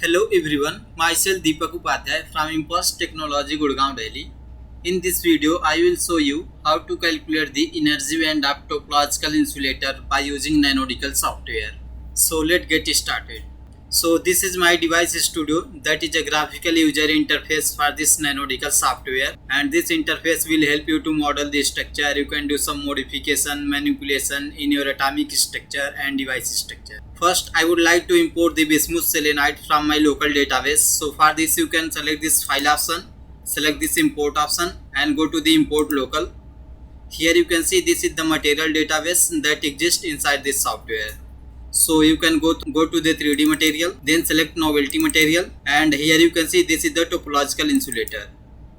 Hello everyone, myself Deepak Upadhyay from Impulse Technology Gurgaon, Delhi. In this video, I will show you how to calculate the energy band of topological insulator by using Nanodical software. So let's get started. So this is my device studio, that is a graphical user interface for this Nanodical software, and this interface will help you to model the structure. You can do some modification, manipulation in your atomic structure and device structure. First, I would like to import the bismuth selenide from my local database. So for this you can select this file option, select this import option and go to the import local. Here you can see this is the material database that exists inside this software. So you can go to the 3D material, then select novelty material, and here you can see this is the topological insulator,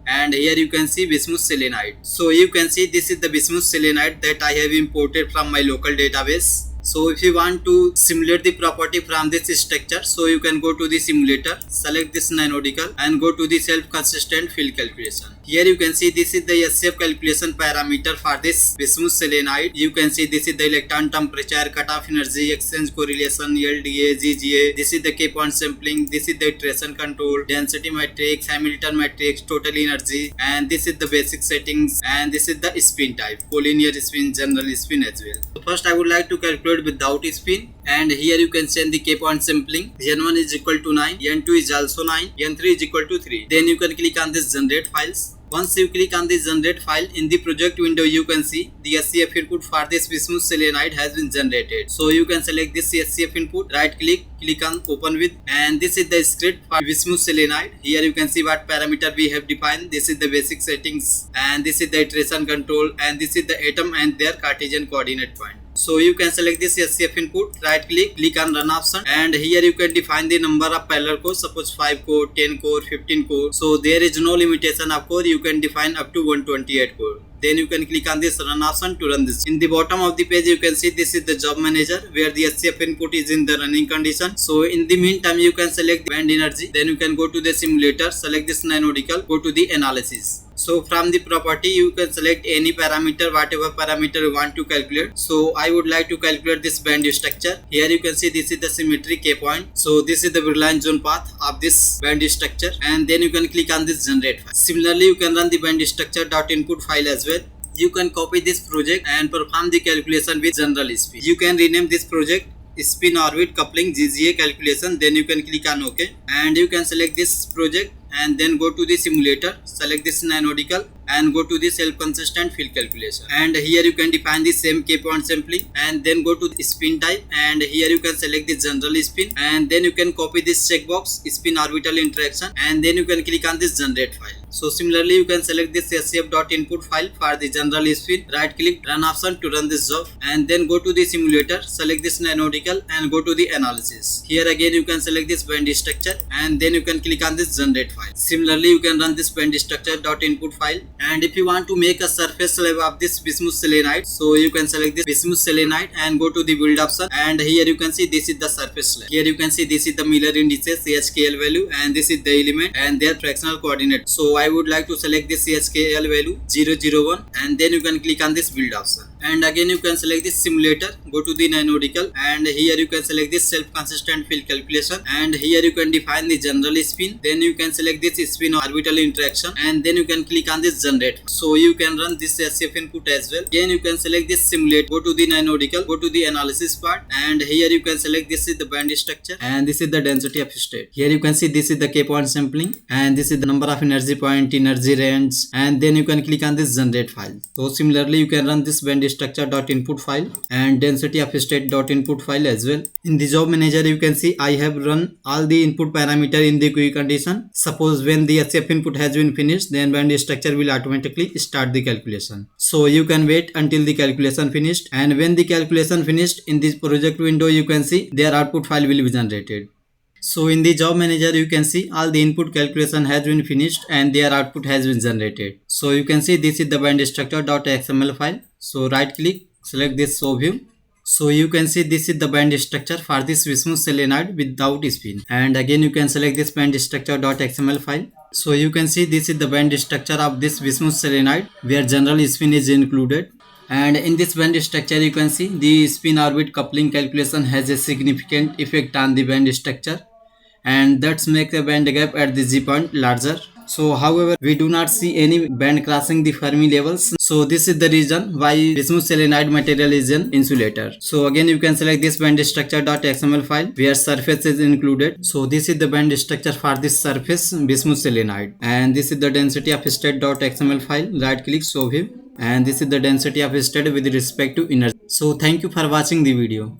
and here you can see bismuth selenide. So you can see this is the bismuth selenide that I have imported from my local database. So if you want to simulate the property from this structure, so you can go to the simulator, select this Nanodical and go to the self-consistent field calculation. Here you can see this is the SCF calculation parameter for this bismuth selenide. You can see this is the electron temperature, cutoff energy, exchange correlation, LDA, GGA. This is the K point sampling. This is the iteration control, density matrix, Hamilton matrix, total energy, and this is the basic settings, and this is the spin type, collinear spin, general spin as well. So first I would like to calculate without spin, and here you can send the K point sampling. N1 is equal to 9, N2 is also 9, N3 is equal to 3. Then you can click on this generate files. Once you click on this generate file, in the project window you can see the SCF input for this bismuth selenide has been generated. So you can select this SCF input, right click on open with, and this is the script for bismuth selenide. Here you can see what parameter we have defined. This is the basic settings, and this is the iteration control, and this is the atom and their Cartesian coordinate point. So you can select this SCF input, right click on run option, and here you can define the number of parallel cores, suppose 5 core, 10 core, 15 core. So there is no limitation of core, you can define up to 128 core. Then you can click on this run option to run this. In the bottom of the page you can see this is the job manager where the SCF input is in the running condition. So in the meantime you can select the band energy, then you can go to the simulator, select this Nanodical, go to the analysis. So from the property you can select any parameter, whatever parameter you want to calculate. So I would like to calculate this band structure. Here you can see this is the symmetry K point. So this is the Brillouin zone path of this band structure, and then you can click on this generate file. Similarly you can run the band structure.input file as well. You can copy this project and perform the calculation with general spin. You can rename this project spin orbit coupling GGA calculation, then you can click on OK, and you can select this project and then go to the simulator, select this Nanodical and go to the self-consistent field calculation, and here you can define the same K point sampling and then go to the spin type, and here you can select the general spin, and then you can copy this checkbox spin orbital interaction, and then you can click on this generate file. So similarly you can select this scf.input file for the general spin, right click run option to run this job, and then go to the simulator, select this Nanodical and go to the analysis. Here again you can select this band structure and then you can click on this generate file. Similarly you can run this band structure.input file, and if you want to make a surface slab of this bismuth selenide, so you can select this bismuth selenide and go to the build option, and here you can see this is the surface slab. Here you can see this is the Miller indices HKL value, and this is the element and their fractional coordinate. So I would like to select this HKL value 001, and then you can click on this build option, and again you can select this simulator, go to the Nanodical, and here you can select this self-consistent field calculation, and here you can define the general spin, then you can select this spin orbital interaction, and then you can click on this generate. So you can run this SCF input as well. Again you can select this simulate, go to the Nanodical, go to the analysis part, and here you can select this is the band structure and this is the density of state. Here you can see this is the K point sampling, and this is the number of energy point, energy range, and then you can click on this generate file. So similarly you can run this band structure.input file and density of state.input file as well. In the job manager you can see I have run all the input parameter in the queue condition. Suppose when the SCF input has been finished, then band structure will automatically start the calculation. So you can wait until the calculation finished, and when the calculation finished, in this project window you can see their output file will be generated. So in the job manager you can see all the input calculation has been finished and their output has been generated. So you can see this is the band structure.xml file. So right click, select this show view. So you can see this is the band structure for this bismuth selenide without spin, and again you can select this band structure.xml file. So you can see this is the band structure of this bismuth selenide where general spin is included, and in this band structure you can see the spin orbit coupling calculation has a significant effect on the band structure, and that's make the band gap at the Z point larger. So however, we do not see any band crossing the Fermi levels. So this is the reason why bismuth selenide material is an insulator. So again, you can select this band structure.xml file where surface is included. So this is the band structure for this surface bismuth selenide, and this is the density of state.xml file. Right click, show view, and this is the density of state with respect to energy. So thank you for watching the video.